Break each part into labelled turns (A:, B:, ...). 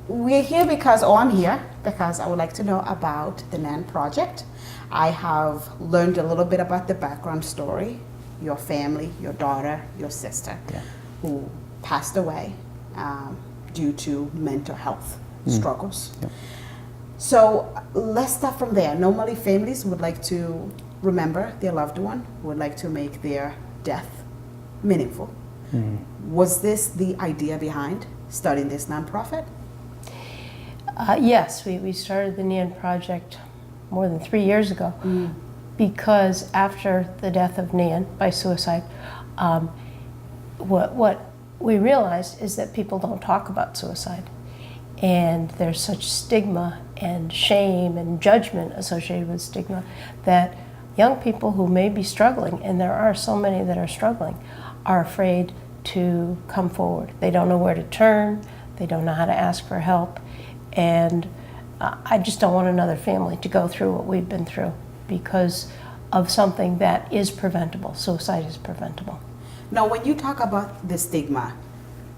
A: we're here because, or I'm here because I would like to know about the NAN Project. I have learned a little bit about the background story, your family, your daughter, your sister, who passed away due to mental health struggles. Yep. So let's start from there. Normally families would like to remember their loved one, would like to make their death meaningful. Was this the idea behind starting this nonprofit?
B: Yes, we started the NAN Project more than 3 years ago because after the death of Nan by suicide, what we realized is that people don't talk about suicide. And there's such stigma and shame and judgment associated with stigma that young people who may be struggling, and there are so many that are struggling, are afraid to come forward. They don't know where to turn, they don't know how to ask for help, and I just don't want another family to go through what we've been through because of something that is preventable. Suicide is preventable.
A: Now, when you talk about the stigma,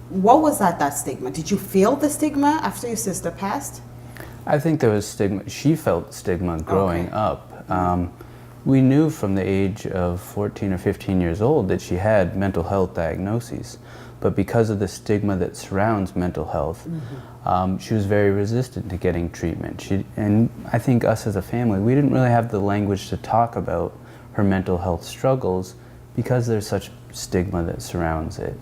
A: what was that stigma? Did you feel the stigma after your sister passed?
C: I think there was stigma. She felt stigma growing up. We knew from the age of 14 or 15 years old that she had mental health diagnoses. But because of the stigma that surrounds mental health, she was very resistant to getting treatment. And I think us as a family, we didn't really have the language to talk about her mental health struggles because there's such stigma that surrounds it.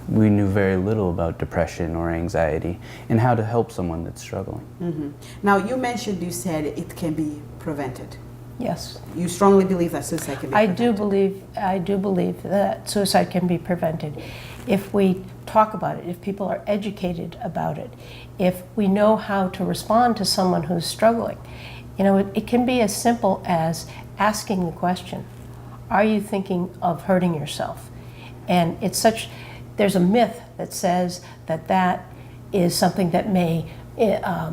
C: We knew very little about depression or anxiety and how to help someone that's struggling.
A: Now, you said it can be prevented.
B: Yes.
A: You strongly believe that suicide can be prevented?
B: I do believe that suicide can be prevented if we talk about it, if people are educated about it, if we know how to respond to someone who's struggling. You know, it can be as simple as asking the question, are you thinking of hurting yourself? And there's a myth that says that is something that may, let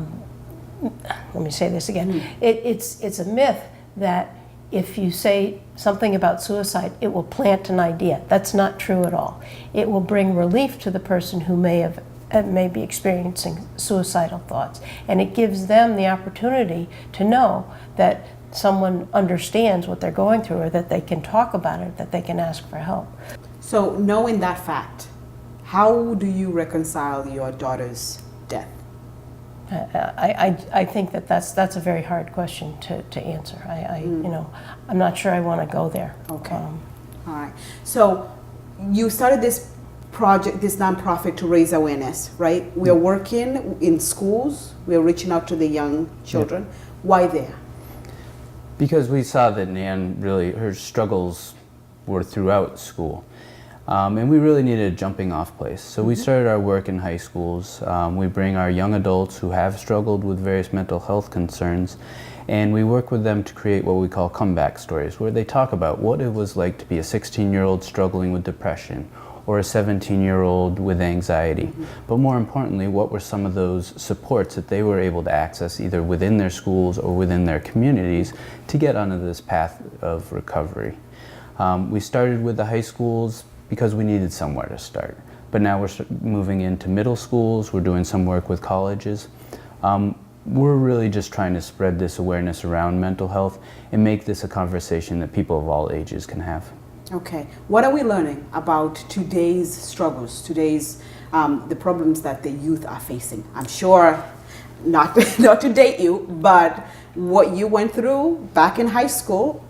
B: me say this again, it's a myth that if you say something about suicide, it will plant an idea. That's not true at all. It will bring relief to the person who may be experiencing suicidal thoughts. And it gives them the opportunity to know that someone understands what they're going through, or that they can talk about it, that they can ask for help.
A: So knowing that fact, how do you reconcile your daughter's death?
B: I think that's a very hard question to answer. I'm not sure I want to go there.
A: Okay. All right. So you started this project, this nonprofit, to raise awareness, right? We are working in schools. We are reaching out to the young children. Why there?
C: Because we saw that Nan her struggles were throughout school. And we really needed a jumping off place. So we started our work in high schools. We bring our young adults who have struggled with various mental health concerns, and we work with them to create what we call comeback stories, where they talk about what it was like to be a 16-year-old struggling with depression, or a 17-year-old with anxiety. But more importantly, what were some of those supports that they were able to access either within their schools or within their communities to get onto this path of recovery. We started with the high schools because we needed somewhere to start. But now we're moving into middle schools, we're doing some work with colleges. We're really just trying to spread this awareness around mental health and make this a conversation that people of all ages can have.
A: Okay, what are we learning about today's struggles, the problems that the youth are facing? I'm sure, not to date you, but what you went through back in high school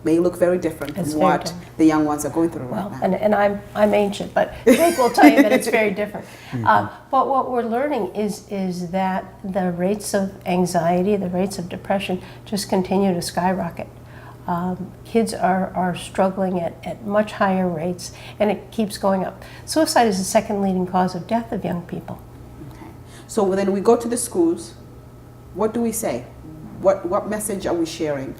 A: may look very different from what the young ones are going through right now.
B: And I'm ancient, but Jake will tell you that it's very different. But what we're learning is that the rates of anxiety, the rates of depression just continue to skyrocket. Kids are struggling at much higher rates, and it keeps going up. Suicide is the second leading cause of death of young people.
A: Okay. So then we go to the schools. What do we say? What message are we sharing?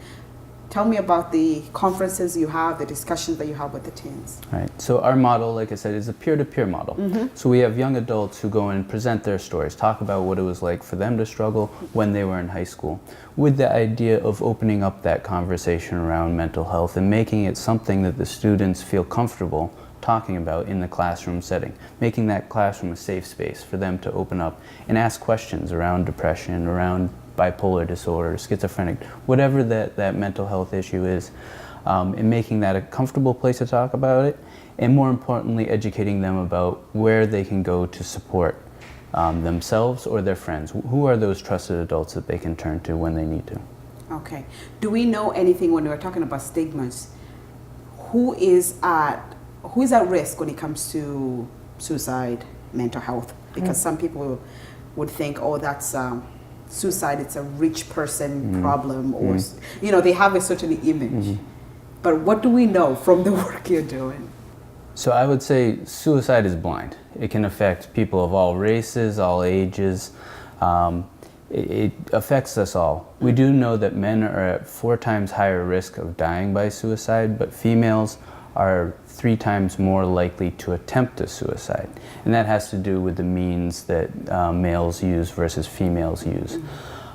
A: Tell me about the conferences you have, the discussions that you have with the teens.
C: All right. So our model, like I said, is a peer-to-peer model. So we have young adults who go in and present their stories, talk about what it was like for them to struggle when they were in high school, with the idea of opening up that conversation around mental health and making it something that the students feel comfortable talking about in the classroom setting, making that classroom a safe space for them to open up and ask questions around depression, around bipolar disorder, schizophrenic, whatever that mental health issue is, and making that a comfortable place to talk about it, and more importantly, educating them about where they can go to support themselves or their friends. Who are those trusted adults that they can turn to when they need to?
A: Okay. Do we know anything when we're talking about stigmas? Who is at risk when it comes to suicide, mental health? Because some people would think, oh, that's suicide. It's a rich person problem, or they have a certain image. But what do we know from the work you're doing?
C: So I would say suicide is blind. It can affect people of all races, all ages. It affects us all. We do know that men are at 4 times higher risk of dying by suicide, but females are 3 times more likely to attempt a suicide. And that has to do with the means that males use versus females use.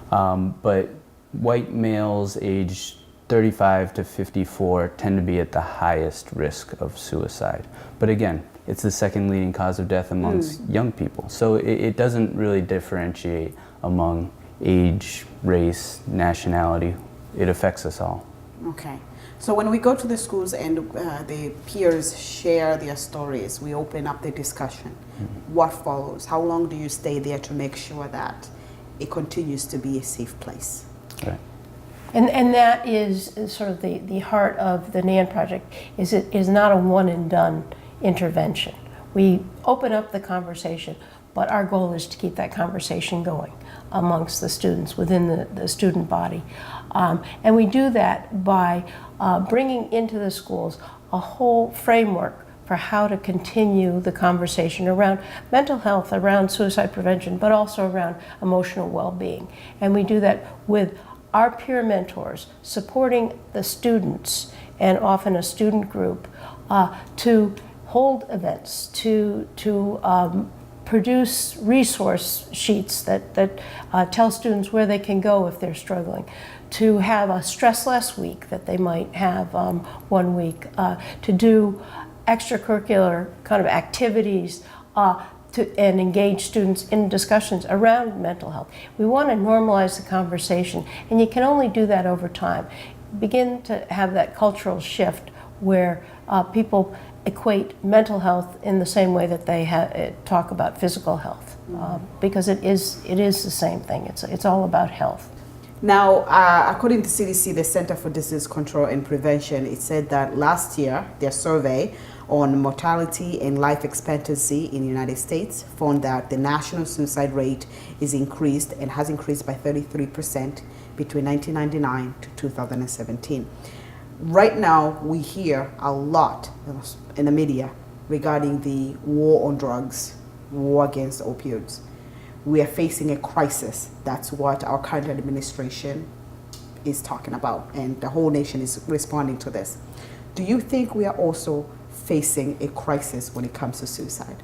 C: But white males aged 35 to 54 tend to be at the highest risk of suicide. But again, it's the second leading cause of death amongst young people. So it doesn't really differentiate among age, race, nationality. It affects us all.
A: Okay. So when we go to the schools and the peers share their stories, we open up the discussion. What follows? How long do you stay there to make sure that it continues to be a safe place?
C: Right.
B: And that is sort of the heart of the NAN Project, is it is not a one and done intervention. We open up the conversation, but our goal is to keep that conversation going amongst the students, within the student body. And we do that by bringing into the schools a whole framework for how to continue the conversation around mental health, around suicide prevention, but also around emotional well-being. And we do that with our peer mentors, supporting the students, and often a student group, to hold events, to produce resource sheets that tell students where they can go if they're struggling, to have a stress less week that they might have 1 week, to do extracurricular kind of activities and engage students in discussions around mental health. We want to normalize the conversation, and you can only do that over time. Begin to have that cultural shift where people equate mental health in the same way that they talk about physical health, because it is the same thing. It's all about health.
A: Now, according to CDC, the Center for Disease Control and Prevention, it said that last year, their survey on mortality and life expectancy in the United States found that the national suicide rate is increased and has increased by 33% between 1999 to 2017. Right now, we hear a lot in the media regarding the war on drugs, war against opioids. We are facing a crisis. That's what our current administration is talking about, and the whole nation is responding to this. Do you think we are also facing a crisis when it comes to suicide?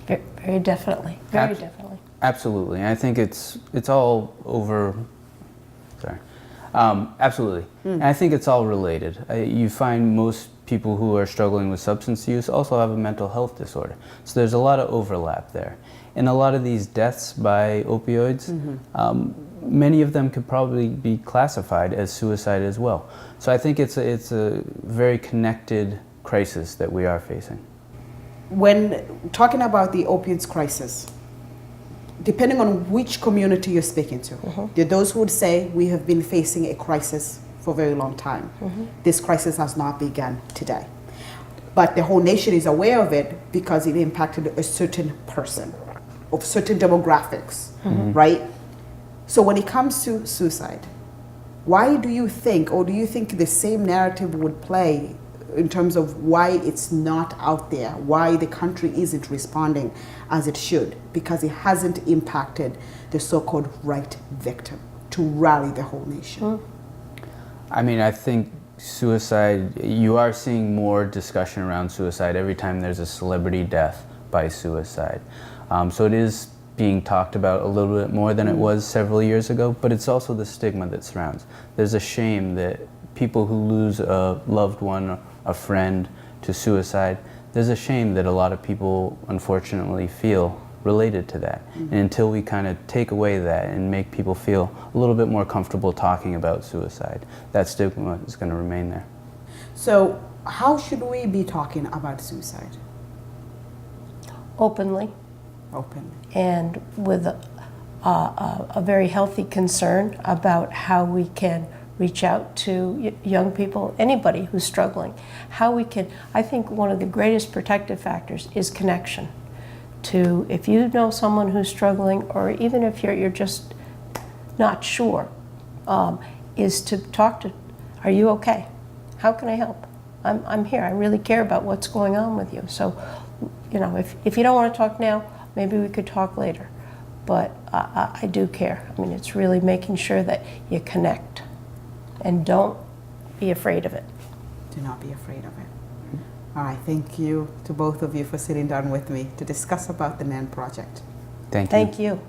B: Very definitely. Very definitely.
C: Absolutely. I think it's all over. Sorry. Absolutely. And I think it's all related. You find most people who are struggling with substance use also have a mental health disorder. So there's a lot of overlap there. And a lot of these deaths by opioids, many of them could probably be classified as suicide as well. So I think it's a very connected crisis that we are facing.
A: When talking about the opioids crisis, depending on which community you're speaking to, there are those who would say we have been facing a crisis for a very long time. This crisis has not begun today. But the whole nation is aware of it because it impacted a certain person of certain demographics, right? So when it comes to suicide, why do you think, or do you think the same narrative would play in terms of why it's not out there, why the country isn't responding as it should? Because it hasn't impacted the so-called right victim to rally the whole nation.
C: I mean, I think suicide, you are seeing more discussion around suicide every time there's a celebrity death by suicide. So it is being talked about a little bit more than it was several years ago, but it's also the stigma that surrounds. There's a shame that people who lose a loved one, a friend, to suicide, there's a shame that a lot of people unfortunately feel related to that. And until we kind of take away that and make people feel a little bit more comfortable talking about suicide, that stigma is going to remain there.
A: So how should we be talking about suicide?
B: Openly
A: Openly.
B: and with a very healthy concern about how we can reach out to young people, anybody who's struggling. How we can, I think one of the greatest protective factors is connection. To, if you know someone who's struggling, or even if you're just not sure, is to talk to, are you okay? How can I help? I'm here, I really care about what's going on with you. So, you know, if you don't want to talk now, maybe we could talk later. But I do care. I mean, it's really making sure that you connect. And don't be afraid of it.
A: Do not be afraid of it. All right, thank you to both of you for sitting down with me to discuss about the NAN Project.
C: Thank you.
B: Thank you.